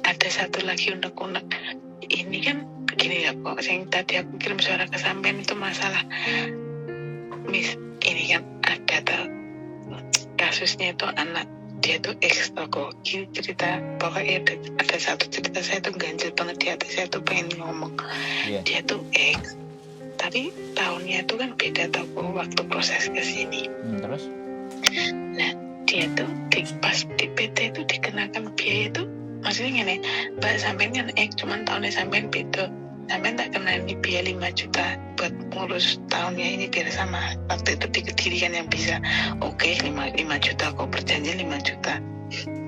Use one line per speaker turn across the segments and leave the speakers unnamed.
ada satu lagi unek-unek. Ini kan begini ya kok, yang tadi aku kirim suara ke sampean itu masalah ini kan ada kasusnya itu anak dia tuh ex toko cerita, pokoknya ada satu cerita saya tuh ganjil banget di hati saya tuh pengen ngomong. Dia tuh ex tapi tahunnya itu kan beda toko waktu proses kesini.
Terus?
Nah dia tuh pas di PT itu dikenakan biaya itu, maksudnya gini, Mbak sampean kan cuman tahunnya sampean beda, sampean tak kena ini biaya 5 juta buat ngurus tahunnya ini biar sama. Waktu itu di Kediri kan yang bisa oke, 5 juta kok, perjanjian 5 juta.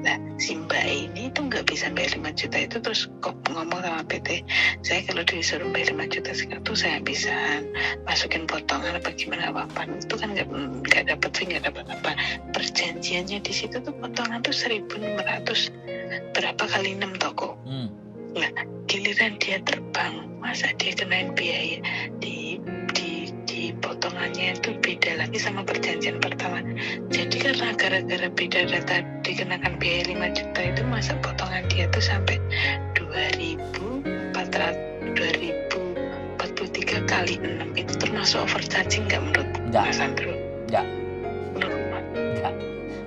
Nah si Mbak ini tuh nggak bisa bayar 5 juta itu, terus kok ngomong sama PT, saya kalau disuruh bayar 5 juta sekarang tuh saya bisa masukin potongan apa gimana apa, itu kan nggak dapat sih, nggak dapat apa. Perjanjiannya di situ tuh potongan tuh 1.500 berapa kali 6 toko. Nah giliran dia terbang, masa dia kenain biaya di potongannya itu beda lagi sama perjanjian pertama. Jadi karena gara-gara beda data dikenakan biaya 5 juta itu, masa potongan dia tuh sampai 2.043 kali 6 itu termasuk overcharging nggak menurut Mas Andrew?
Enggak.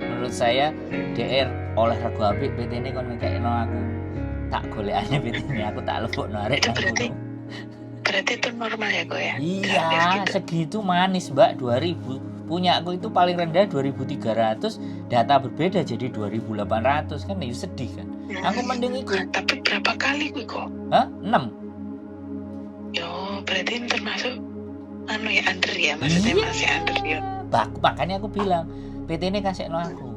Menurut saya DR oleh rego apik PT ini kon ngekekno aku. Tak golekane PT ini aku tak lebokno arek.
Berarti itu normal ya kok ya?
Iya, gitu. Segitu manis Mbak, 2000. Punya aku itu paling rendah 2.300, data berbeda jadi 2.800, kan itu sedih kan. Aku mending itu.
Tapi berapa kali gue kok?
6.
Yo, berarti ini termasuk ya under ya, maksudnya masih under ya.
Makanya aku bilang PT ini kasih aku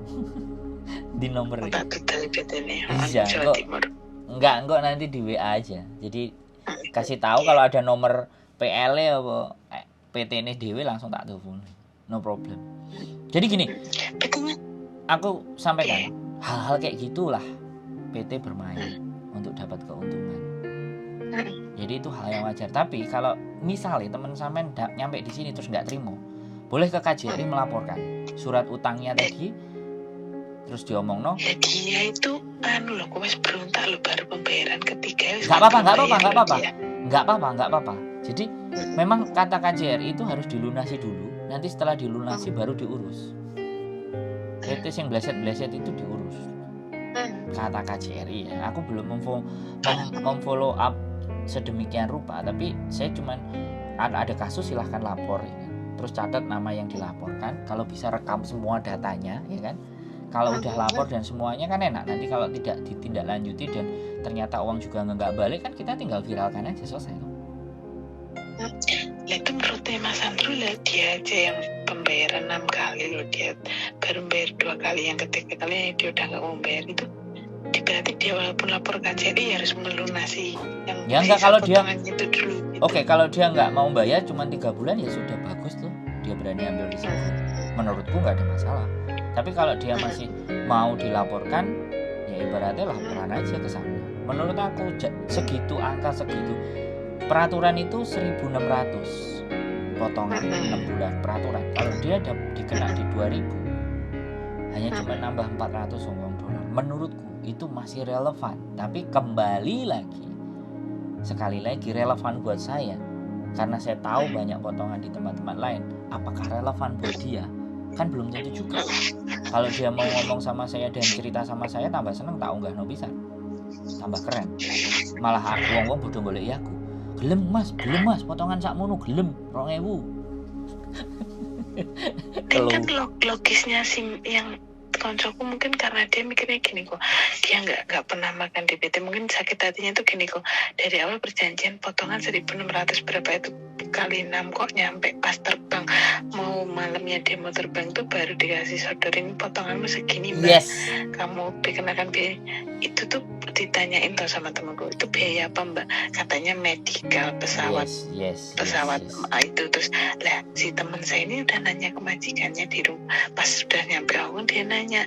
di nomor ini.
Tak betul PT ini.
Iya,
Jawa Timur.
Enggak nanti di WA aja. Jadi kasih tahu kalau ada nomor PL-nya apa PT ini dewe langsung tak telepon. No problem. Jadi gini, aku sampaikan hal-hal kayak gitulah PT bermain untuk dapat keuntungan. Jadi itu hal yang wajar. Tapi kalau misalnya teman sampean nyampe di sini terus nggak terima, boleh ke KJRI melaporkan surat utangnya tadi. Terus diomong
ya dia itu loh, kok wis berontak lo baru pembayaran ketiga.
Nggak apa-apa. Jadi memang kata KJRI itu harus dilunasi dulu. Nanti setelah dilunasi baru diurus. PT yang bleset itu diurus. Kata KJRI ya. Aku belum memfollow up sedemikian rupa, tapi saya cuman ada kasus silahkan lapor ya kan. Terus catat nama yang dilaporkan, kalau bisa rekam semua datanya ya kan. Kalau udah lapor dan semuanya kan enak. Nanti kalau tidak ditindaklanjuti dan ternyata uang juga nggak balik, kan kita tinggal viralkan aja, selesai.
Itu menurutnya Mas Andrew lah, dia aja yang pembayaran 6 kali loh, dia baru bayar 2 kali, yang ketiga kali dia udah nggak mau bayar itu. Berarti dia walaupun lapor KJRI harus melunasi yang
ya enggak, kalau dia
itu dulu. Gitu.
Oke, kalau dia nggak mau bayar cuma 3 bulan ya sudah, bagus tuh. Dia berani ambil risiko. Menurutku nggak ada masalah. Tapi kalau dia masih mau dilaporkan, ya ibaratnya laporan aja ke sana. Menurut aku segitu, angka segitu. Peraturan itu 1.600 potongan 6 bulan peraturan. Kalau dia dikena di 2.000, hanya cuma nambah 400 uang dolar. Menurutku itu masih relevan. Tapi kembali lagi, sekali lagi relevan buat saya, karena saya tahu banyak potongan di tempat-tempat lain. Apakah relevan buat dia? Kan belum tentu juga. Kalau dia mau ngomong sama saya dan cerita sama saya, tambah seneng tak unggah no bisa, tambah keren. Malah aku wong bodoh golek ya aku. Gelem mas, potongan sakmono gelem 2.000.
Kan logisnya sih yang koncoku mungkin karena dia mikirnya gini kok, dia nggak pernah makan di PT, mungkin sakit hatinya tuh gini kok, dari awal perjanjian potongan 1.600 berapa itu kali 6 kok nyampe pas terbang mau malamnya dia mau terbang tuh baru dikasih sodorin potonganmu segini mbak, kamu dikenakan biaya itu tuh. Ditanyain tuh sama temanku, itu biaya apa mbak, katanya medical pesawat pesawat. Itu terus lah si teman saya ini udah nanya ke majikannya di rumah, pas sudah nyampe aku dia nanya,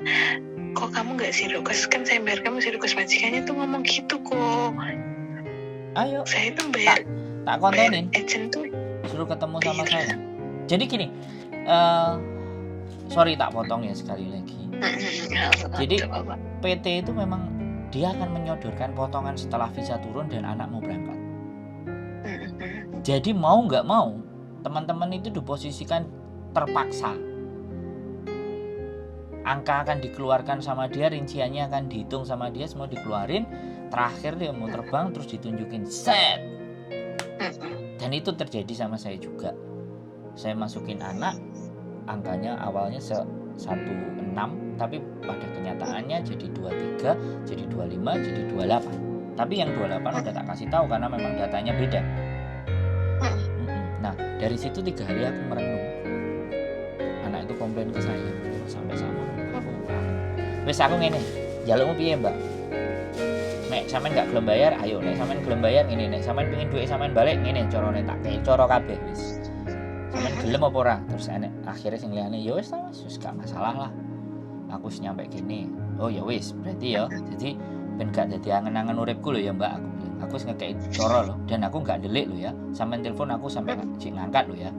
kok kamu nggak sirokes, kan saya bayar kamu sirokes. Majikannya tuh ngomong gitu kok.
Ayo
saya tuh bayar
tak kontenin,
agent tuh
suruh ketemu sama saya. Jadi gini, sorry tak potong ya sekali lagi. Jadi PT itu memang dia akan menyodorkan potongan setelah visa turun dan anak mau berangkat. Jadi mau nggak mau, teman-teman itu diposisikan terpaksa. Angka akan dikeluarkan sama dia, rinciannya akan dihitung sama dia, semua dikeluarin. Terakhir dia mau terbang terus ditunjukin set. Dan itu terjadi sama saya juga. Saya masukin anak, angkanya awalnya 16, tapi pada kenyataannya jadi 23, jadi 25, jadi 28. Tapi yang 28 udah tak kasih tahu karena memang datanya beda. Nah, dari situ 3 hari aku merenung. Anak itu komplain ke saya, sampai sama wis aku ngene, njalukmu piye, Mbak? Nek sampean gak gelem bayar, ayo. Nek sampean gelem bayar ngene, nek sampean pengin duit sampean balik ngene, carane tak kei cara kabeh wis. Sampean gelem apa ora? Terus akhirnya sing liyane ya wis gak masalah lah. Aku wis nyampe kene. Oh ya wis, berarti ya. Jadi ben gak dadi angen-angen uripku lho ya, Mbak, aku bilang. Aku wis ngekei cara lho dan aku gak delik lho ya. Sampean telepon aku sampai ngangkat lho ya.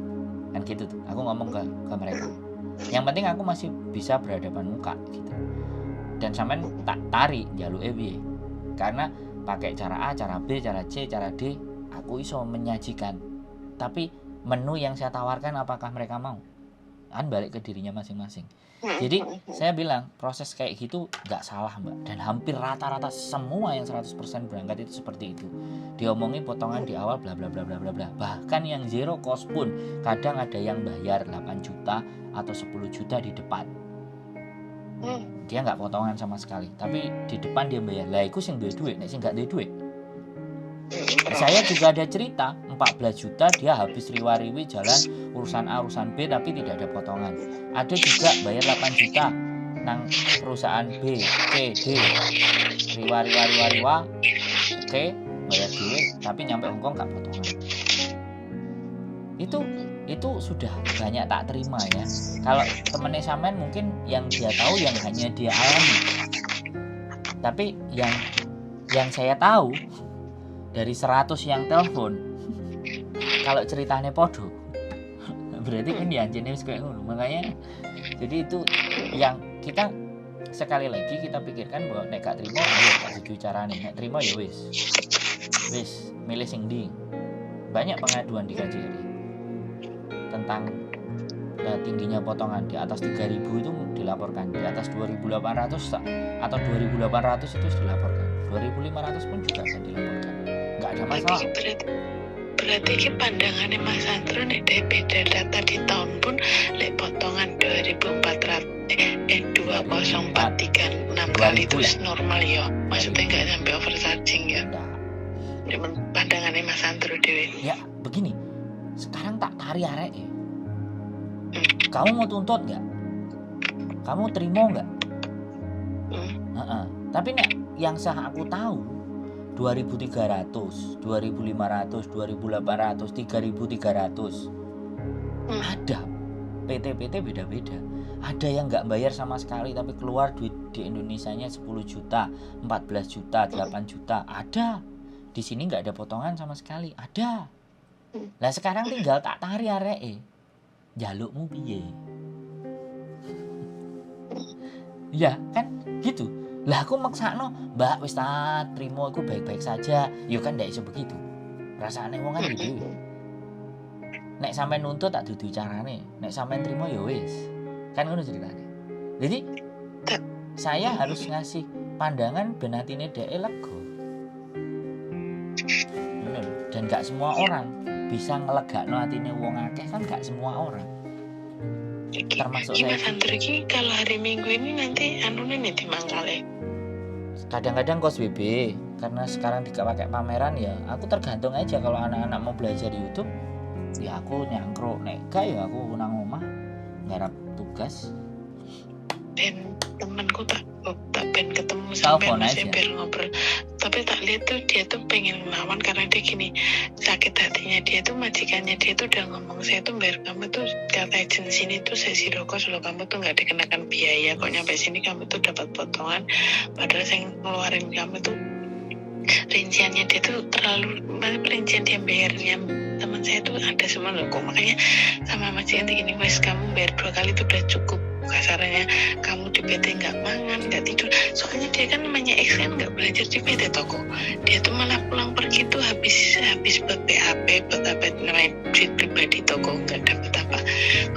Kan gitu tuh. Aku ngomong ke mereka. Yang penting aku masih bisa berhadapan muka gitu. Dan sampean tak tarik njaluke piye. Karena pakai cara A, cara B, cara C, cara D, aku iso menyajikan. Tapi menu yang saya tawarkan apakah mereka mau? Kan balik ke dirinya masing-masing. Jadi saya bilang proses kayak gitu gak salah, Mbak. Dan hampir rata-rata semua yang 100% berangkat itu seperti itu. Diomongi potongan di awal bla bla bla bla bla bla. Bahkan yang zero cost pun kadang ada yang bayar 8 juta atau 10 juta di depan. Dia nggak potongan sama sekali, tapi di depan dia bayar. Lah iku sing duwe duit, nek sing nggak duwe duit. Saya juga ada cerita 14 juta dia habis riwa-riwi jalan urusan A urusan B tapi tidak ada potongan. Ada juga bayar 8 juta nang perusahaan B, C, D. Riwa. Oke, bayar duit tapi nyampe Hongkong nggak potongan. Itu sudah banyak tak terima ya. Kalau temennya sampean mungkin yang dia tahu yang hanya dia alami. Tapi yang saya tahu dari 100 yang telepon, kalau ceritanya podo, berarti kan dianjene wis kayak ngono. Makanya jadi itu yang kita sekali lagi kita pikirkan bahwa nek gak terima ayo tak setuju carane. Nek terima ya wis milih sing ndi. Banyak pengaduan di KJRI tentang tingginya potongan di atas 3.000 itu dilaporkan, di atas 2.800 atau 2.800 itu dilaporkan, 2.500 pun juga akan dilaporkan, nggak ada masalah.
Berarti ki pandangannya Mas Andro nek beda data di tahun pun lek potongan 2043 6 kali itu normal ya, maksudnya nggak sampai overcharging ya. Cuman pandangannya Mas Andro dewe.
Ya begini. Sekarang tak tarik arek ya. Kamu mau tuntut nggak? Kamu terima nggak? Tapi nek yang sah aku tahu 2.300, 2.500, 2.800, 3.300. Ada PT beda-beda. Ada yang nggak bayar sama sekali tapi keluar duit di Indonesianya 10 juta, 14 juta, 8 juta. Ada. Di sini nggak ada potongan sama sekali. Ada. Lah sekarang tinggal tak tarik areke. Jalukmu piye? Ya kan gitu. Lah aku maksakno, Mbak wis tak trimo iku baik-baik saja. Ya kan ndak iso begitu. Rasane wong kan dhewe. Nek sampean nuntut tak dudu carane. Nek sampean trimo ya wis. Kan ngono ceritane. Jadi saya harus ngasih pandangan ben atine dhek lega. Dan gak semua orang bisa ngelegakno atine wong akeh, kan gak semua orang. Termasuk saya.
Mas Andro iki kalau hari Minggu ini nanti anune nih di Mangkale.
Kadang-kadang kos BB karena sekarang dipakai pameran ya. Aku tergantung aja kalau anak-anak mau belajar di YouTube, ya aku nyangkruk. Nek gak ya aku nang omah nggarap tugas.
Dan temanku tak pengen ketemu sampai masih biar ngobrol, tapi tak lihat tuh dia tuh pengen melawan karena dia gini, sakit hatinya dia tuh majikannya dia tuh udah ngomong, saya tuh bayar kamu tuh data agensi ini tuh sesi rokok loh, kamu tuh nggak dikenakan biaya kok, nyampe sini kamu tuh dapat potongan, padahal saya ngeluarin kamu tuh rinciannya dia tuh terlalu, rincian dia bayarnya teman saya tuh ada semua loh kok, makanya sama majikan gini, wes kamu bayar 2 kali tuh udah cukup. kasarannya kamu di PT nggak mangan, nggak tidur. Soalnya dia kan namanya X kan nggak belajar di PT toko. Dia tuh malah pulang pergi tuh habis buat BAP, buat apa namanya duit pribadi toko, nggak dapat apa.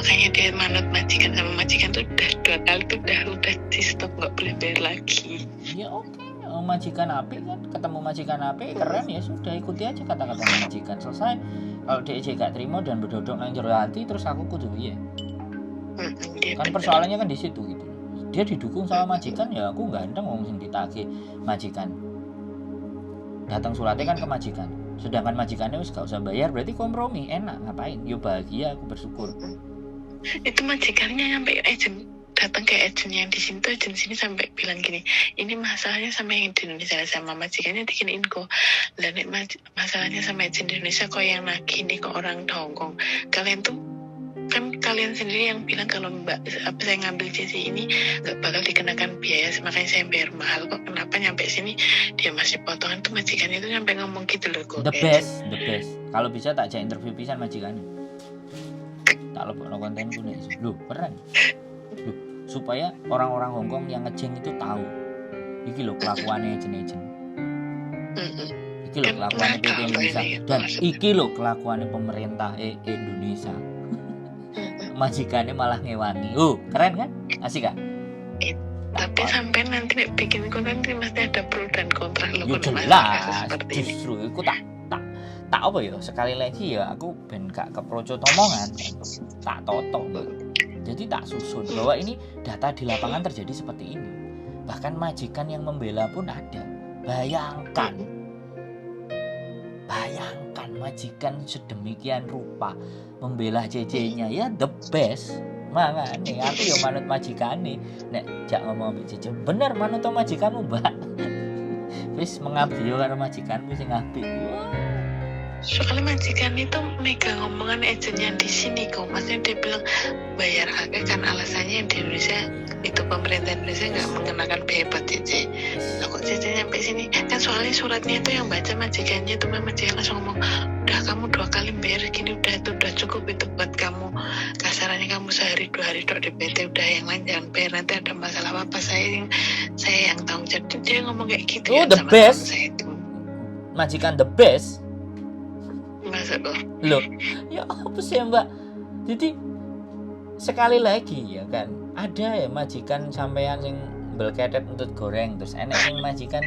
Makanya dia manut majikan, sama majikan tuh udah 2 kali tuh udah di stop, nggak boleh bayar lagi.
Ya oke, majikan api kan, ketemu majikan api keren ya sudah, ikuti aja kata-kata majikan, selesai. Kalau dia gak terima dan berdodok nang jero hati, terus aku kudu piye? Kan persoalannya kan di situ gitu. Dia didukung sama majikan, ya aku ganteng wong sing ditagih majikan. Datang suratnya kan ke majikan. Sedangkan majikannya wis gak usah bayar, berarti kompromi, enak, ngapain? Yo bahagia, aku bersyukur.
Itu majikannya sampai datang ke agent yang di sini tuh, agent sini sampai bilang gini, ini masalahnya sama yang di Indonesia, sama majikannya diginiin kok. Dan masalahnya sama agent di Indonesia kok yang nagih nih ke orang Hong Kong. Kalian tuh kan kalian sendiri yang bilang kalau saya ngambil JC ini nggak bakal dikenakan biaya, makanya saya bayar mahal kok. Kenapa nyampe sini dia masih potongan? Tuh majikannya itu sampai ngomong gitu loh kok.
The best. Kalau bisa tak ajak interview pisan majikannya. Tak lebokno kontenku nih. Loh, keren. Supaya orang-orang Hongkong yang ngejeng itu tahu iki lho kelakuannya agent-agent, iki lho kelakuannya PT Indonesia, dan iki lho kelakuannya pemerintah Indonesia. Majikannya malah ngewangi. Keren kan? Asik kan?
Tapi sampai nanti bikin konten pasti ada pro dan kontra loh.
Ya jelas, justru aku tak apa ya, sekali lagi ya aku ben gak keprocot omongan, tak toto. Jadi tak susun bahwa ini data di lapangan terjadi seperti ini. Bahkan majikan yang membela pun ada. Bayangkan majikan sedemikian rupa membela JJ-nya, ya the best. Makanya aku ya manut majikan nih. Nek jak ngomong ambek JJ, bener manut majikanmu, Mbak. Wis mengabdi karo majikanmu sing apik.
Soalnya majikan itu megang omongan agent yang di sini kok, maksudnya dia bilang bayar akeh kan alasannya yang di Indonesia itu pemerintah Indonesia nggak mengenakan biaya buat JJ. Nah kok JJ sampai sini kan, soalnya suratnya itu yang baca majikannya tuh, majikan langsung ngomong udah kamu 2 kali bayar gini, udah cukup itu buat kamu, kasarannya kamu sehari 2 hari dok di PT, udah yang lain jangan bayar, nanti ada masalah apa saya yang tanggung jawab. Dia ngomong kayak gitu.
The
sama
best.
saya itu
Majikan the best.
masa
Loh, ya apa sih Mbak? Jadi sekali lagi ya kan, ada ya majikan sampean sing belketet untuk goreng, terus enek sing majikan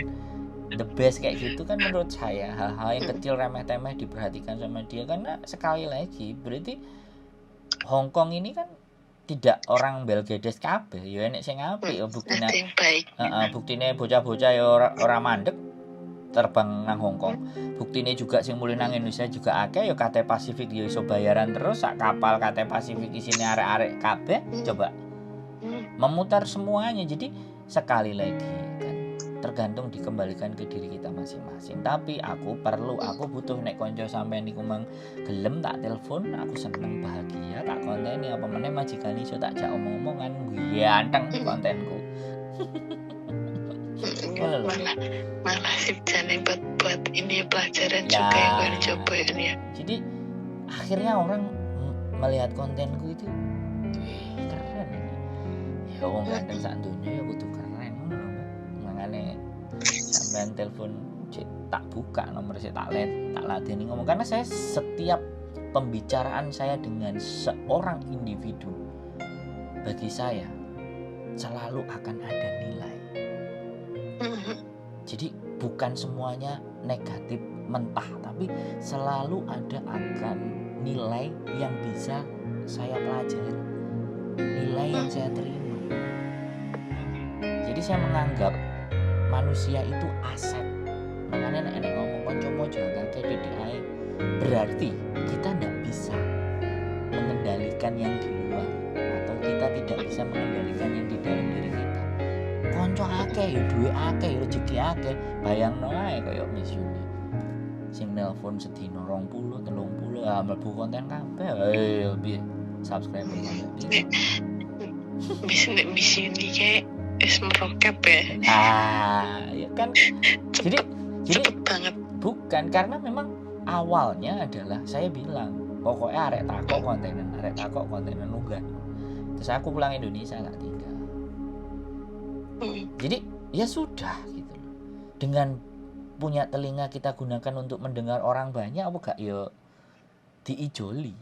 the best kayak gitu kan. Menurut saya hal-hal yang kecil remeh-temeh diperhatikan sama dia, karena sekali lagi berarti Hong Kong ini kan tidak orang Belgedes kabeh, ya enek sing apik ya buktine. Buktine bocah-bocah ya ora mandek terbang nang Hong Kong. Buktine juga sing mulih nang Indonesia juga akeh ya. Cathay Pacific ya iso bayaran terus, sak kapal Cathay Pacific isine arek-arek kabeh. Coba memutar semuanya. Jadi sekali lagi kan tergantung dikembalikan ke diri kita masing-masing. Tapi aku butuh nek konco sampean niku mang gelem tak telepon, aku seneng bahagia tak konteni, apa meneh majikan iso tak jak omong-omongan ganteng kontenku.
malah sip jane buat ini pelajaran juga yang gue coba ini ya. Jadi
akhirnya orang melihat kontenku itu keren ini. Ya wong ganteng sak donya ya kudu keren ngono lho, Mbak. Mangane sampean telepon tak buka nomor saya, tak ladeni ngomong, karena saya setiap pembicaraan saya dengan seorang individu, bagi saya selalu akan ada nilai. Jadi bukan semuanya negatif mentah, tapi selalu ada akan nilai yang bisa saya pelajari, nilai yang saya terima. Jadi saya menganggap manusia itu aset. Makanya nek ngomong kanca jangan kayak DDI, berarti kita tidak bisa mengendalikan yang di luar, atau kita tidak bisa mengendalikan yang di dalam diri kita. Konco akeh ya, duwe akeh, rezeki akeh, bayangno ae kaya Miss Yuni sing nelpon sedina 20 30 mlebu konten kabeh. Ayo piye subscriber sampe
piye Miss Yuni kayak wis merokap ya.
Ya kan. Jadi
cepet banget.
Bukan, karena memang awalnya adalah saya bilang pokoknya arek takok kontenan ugan. Terus aku pulang Indonesia nggak tinggal. Jadi ya sudah gitu loh. Dengan punya telinga kita gunakan untuk mendengar orang banyak, apa gak ya diijoli.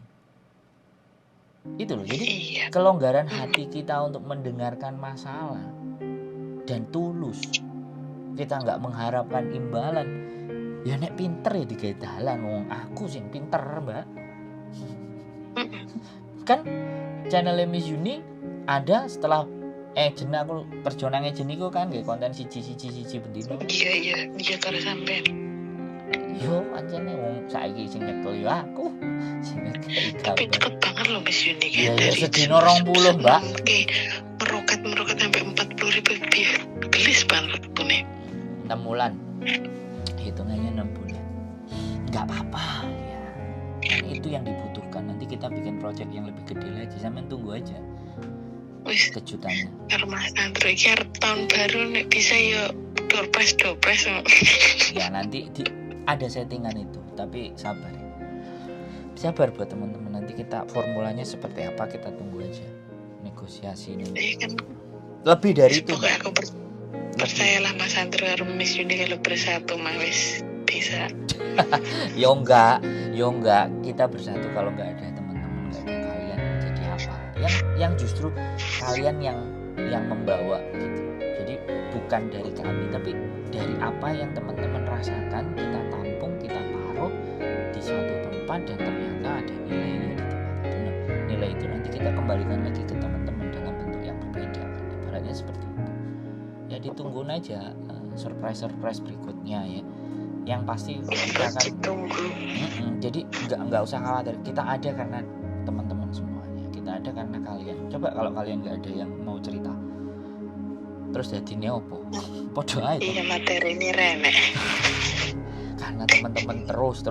Itu loh. Jadi
Iya.
kelonggaran hati kita untuk mendengarkan masalah dan tulus, kita nggak mengharapkan imbalan. Ya nek pinter ya digawe dalan, wong aku sing pinter, Mbak. Kan channel Miss Yuni ada setelah Ejen, aku kerja nang Ejen iku kan nggih konten siji bendino.
Iya karo sampean.
Yo pancene wong saiki sing nyekel yo aku. Sing nyekel
Tapi cepet banget loh Miss Yuni
ya,
kayak
dari sedino 20, Mbak.
Oke, meroket sampai 40.000 biar gelis banget punya.
6 bulan. Hitungannya 6 bulan. Enggak apa-apa ya. Kan itu yang dibutuhkan. Nanti kita bikin project yang lebih gede lagi. Sampean tunggu aja
Wis
kejutannya.
karo Mas Andro iki arep tahun baru nek bisa yo dopres.
Ya nanti ada settingan itu, tapi sabar buat teman-teman. Nanti kita formulanya seperti apa kita tunggu aja, negosiasi ini.
Kan
Lebih dari itu,
pokoknya aku percayalah Mas Andro karo Miss Yuni kalau bersatu mah wis bisa.
Yo enggak kita bersatu kalau enggak ada teman-teman, enggak ada kalian, jadi apa? Yang justru kalian yang membawa gitu. Jadi bukan dari kami, tapi dari apa yang teman-teman rasakan, kita tampung, kita taruh di suatu tempat, dan ternyata ada nilainya di tempat itu. Nah, nilai itu nanti kita kembalikan lagi ke teman-teman dalam bentuk yang berbeda, ibaratnya seperti itu. Ya ditunggu aja surprise berikutnya ya. Yang pasti kita akan jadi nggak usah khawatir, kita ada karena teman-teman semuanya, kita ada karena kalian. Coba kalau kalian nggak ada yang mau cerita, terus jadinya opo? Podo aja.
Iya, materi ini renek.
Karena teman-teman terus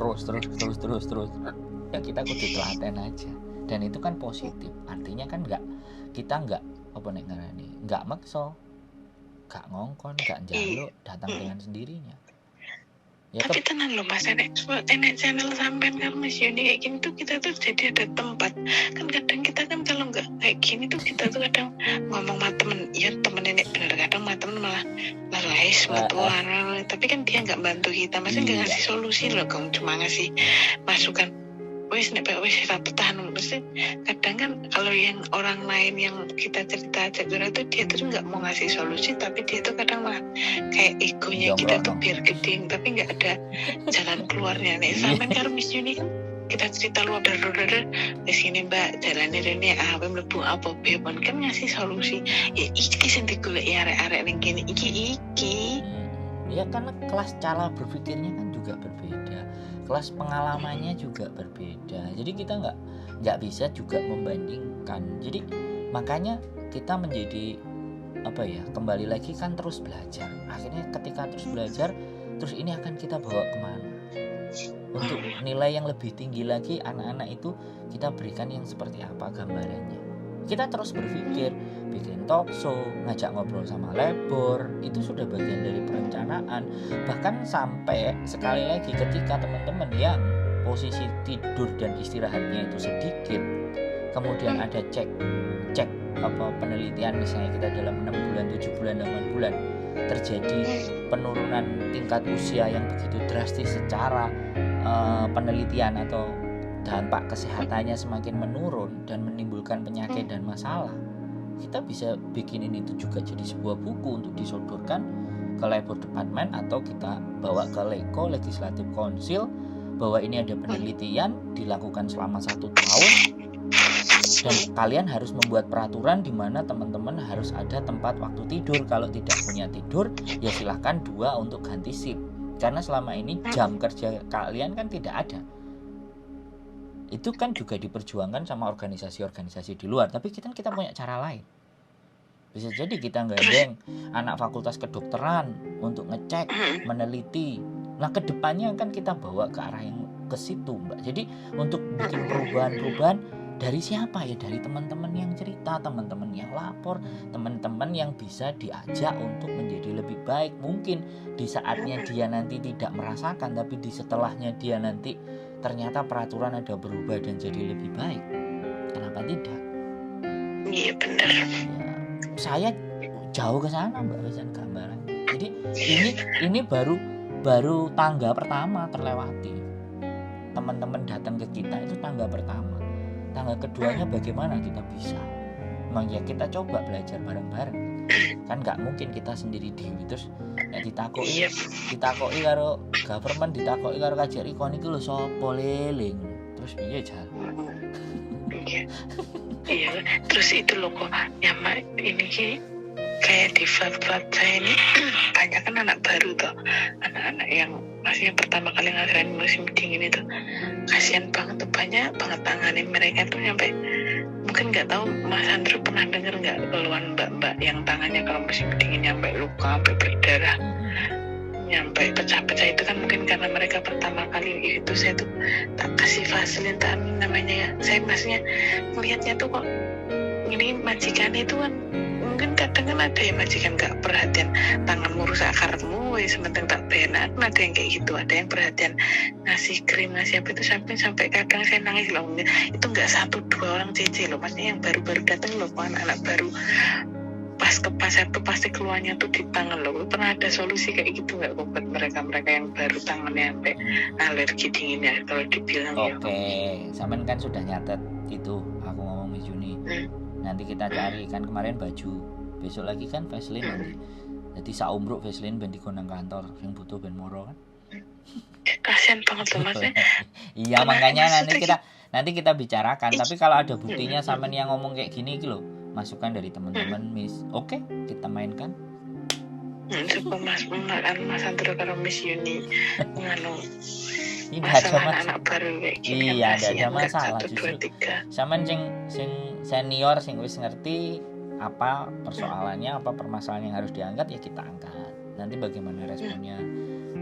ya kita kudu telaten aja, dan itu kan positif. Artinya kan kita nggak apa nek ngarani, nggak makso, nggak ngongkon, nggak njaluk, datang dengan sendirinya. Ya,
tapi tenang loh Mas, enek channel sampean kan Mas Yuni kayak gini tuh kita tuh jadi ada tempat. Kan kadang kita kan kalau nggak kayak gini tuh kita tuh kadang ngomong sama temen, ya temen ini bener, kadang sama temen malah ngelais tapi kan dia nggak bantu kita, maksudnya nggak ngasih solusi loh, kamu cuma ngasih masukan. Wis nek wis tahan, mesti kadang kan kalau yang orang lain yang kita cerita aja tuh dia tuh nggak mau ngasih solusi, tapi dia tuh kadang malah kayak egonya kita tuh biar gede, tapi nggak ada jalan keluarnya. Nih sampean karo Miss Yuni kan kita cerita luar di sini Mbak jalannya ini apa mlebu apa bebon kan ngasih solusi. Ya iki sing digolek arek-arek ning kene iki.
Ya karena kelas cara berpikirnya kan juga berbeda, kelas pengalamannya juga berbeda. Jadi kita nggak bisa juga membandingkan. Jadi makanya kita menjadi kembali lagi kan terus belajar. Akhirnya ketika terus belajar, terus ini akan kita bawa kemana? Untuk nilai yang lebih tinggi lagi, anak-anak itu kita berikan yang seperti apa gambarannya. Kita terus berpikir, bikin talk show, ngajak ngobrol sama lebor, itu sudah bagian dari perencanaan. Bahkan sampai sekali lagi ketika teman-teman yang posisi tidur dan istirahatnya itu sedikit, kemudian ada cek penelitian, misalnya kita dalam 6 bulan, 7 bulan, 8 bulan terjadi penurunan tingkat usia yang begitu drastis secara penelitian atau dampak kesehatannya semakin menurun dan menimbulkan penyakit dan masalah, kita bisa bikinin itu juga jadi sebuah buku untuk disodorkan ke Labor Department, atau kita bawa ke LECO, Legislative Council, bahwa ini ada penelitian dilakukan selama 1 tahun dan kalian harus membuat peraturan di mana teman-teman harus ada tempat waktu tidur. Kalau tidak punya tidur, ya silahkan 2 untuk ganti shift, karena selama ini jam kerja kalian kan tidak ada. Itu kan juga diperjuangkan sama organisasi-organisasi di luar, tapi kita punya cara lain. Bisa jadi kita gandeng anak fakultas kedokteran untuk ngecek, meneliti. Nah kedepannya kan kita bawa ke arah yang ke situ Mbak. Jadi untuk bikin perubahan dari siapa ya? Dari teman-teman yang cerita, teman-teman yang lapor, teman-teman yang bisa diajak untuk menjadi lebih baik. Mungkin di saatnya dia nanti tidak merasakan, tapi di setelahnya dia nanti ternyata peraturan ada berubah dan jadi lebih baik. Kenapa tidak?
Iya benar.
Ya, saya jauh ke sana Mbak pesan gambaran. Jadi ini baru tangga pertama terlewati. Teman-teman datang ke kita itu tangga pertama. Tangga keduanya bagaimana kita bisa? Memang ya kita coba belajar bareng-bareng. Kan nggak mungkin kita sendiri dewi terus ya ditakoki karo government, ditakoki karo KJRI kon iki lho sapa leling. Terus piye Jal?
Iya, terus itu loh kok yang ini ki kayak di flat saya ini banyak kan anak baru tuh, anak-anak yang masih yang pertama kali ngerasain musim dingin itu, kasihan banget tuh, banyak banget tanganin mereka tuh nyampe, mungkin nggak tahu Mas Andrew pernah dengar nggak keluhan mbak-mbak yang tangannya kalau musim dingin nyampe luka, sampai berdarah, nyampe pecah-pecah, itu kan mungkin karena mereka pertama kali itu. Saya tuh tak kasih vaselin namanya ya, saya maksudnya melihatnya tuh kok ini majikan itu kan mungkin kadang kan ada yang majikan gak perhatian tanganmu rusak akarmu, sementing tak benak, ada yang kayak gitu, ada yang perhatian ngasih krim, ngasih apa itu, sampai kadang saya nangis loh. Itu nggak 1-2 orang CC loh, maksudnya yang baru-baru datang loh, anak-anak baru pas ke pasar tuh pasti keluarnya tuh di tangan loh. Pernah ada solusi kayak gitu nggak buat mereka yang baru tangannya sampai alergi dingin ya kalau dibilang?
Oke, Samen kan sudah nyatet itu aku ngomong Miss Juni. Nanti kita cari, kan kemarin baju, besok lagi kan Vaseline nanti. Jadi saumruk Vaseline ben digonang kantor yang butuh ben moro kan.
Kasian banget loh Mas.
Iya, makanya nanti kita bicarakan. Tapi kalau ada buktinya Samen yang ngomong kayak gini gitu loh, masukan dari teman-teman Miss. Oke, kita mainkan.
Coba Mas Andrew kalau Miss Yuni nganu.
Ini ada
anak baru kayak gini.
Iya, ada masalah justru. Samen sing senior sing wis ngerti apa persoalannya, apa permasalahan yang harus diangkat, ya kita angkat. Nanti bagaimana responnya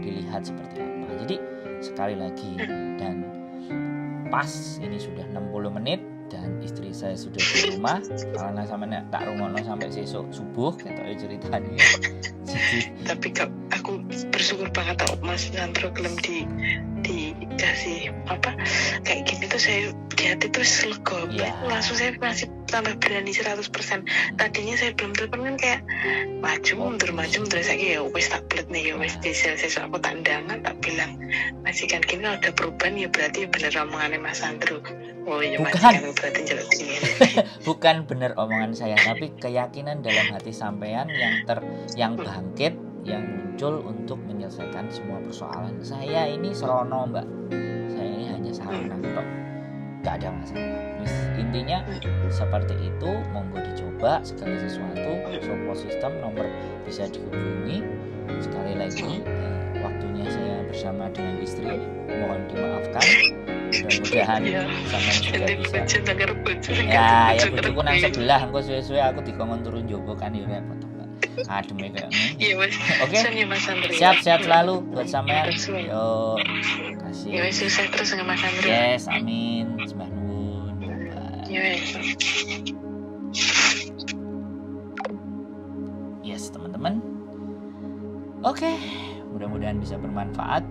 dilihat seperti apa. Jadi sekali lagi, dan pas ini sudah 60 menit dan istri saya sudah di rumah. Karena sampe tak rungono sampai sesuk subuh ketok ceritanya.
Tapi aku bersyukur banget tau Mas Andrew gelem dikasih apa kayak gini tuh, saya di hati terus lega. Langsung saya masih tambah berani 100%. Tadinya saya belum telepon kan kayak maju mundur saya ya wes tak belet nih, ya wes sesuk aku tandangan tak bilang majikan gini kalau ada perubahan ya berarti bener omongannya Mas Andrew. Oh iya, majikan berarti jelek sini.
Bukan bener omongan saya, tapi keyakinan dalam hati sampean yang bangkit, yang muncul untuk menyelesaikan semua persoalan. Saya ini serono Mbak, saya ini hanya sarana kok, nggak ada masalah. Intinya seperti itu, monggo dicoba segala sesuatu. Support system nomor bisa dihubungi. Sekali lagi waktunya saya bersama dengan istri mohon dimaafkan. Mudah-mudahan sampean juga bisa. Ya bojoku nang sebelah, engko suwe-suwe aku dikongkon turun jowo kan ya repot. Adem kayak ngene. Iya Mas. Oke. Sehat selalu buat sampean. Yo. Kasih.
Ya wis sukses terus dengan Mas Andrew.
Yes, amin. Sembah nuwun. Yes, teman-teman. Oke, mudah-mudahan bisa bermanfaat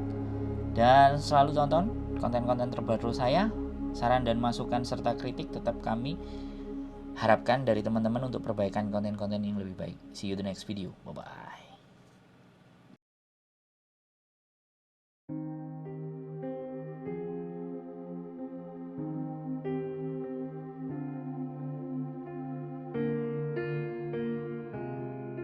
dan selalu tonton konten-konten terbaru saya. Saran dan masukan serta kritik tetap kami harapkan dari teman-teman untuk perbaikan konten-konten yang lebih baik. See you the next video. Bye-bye.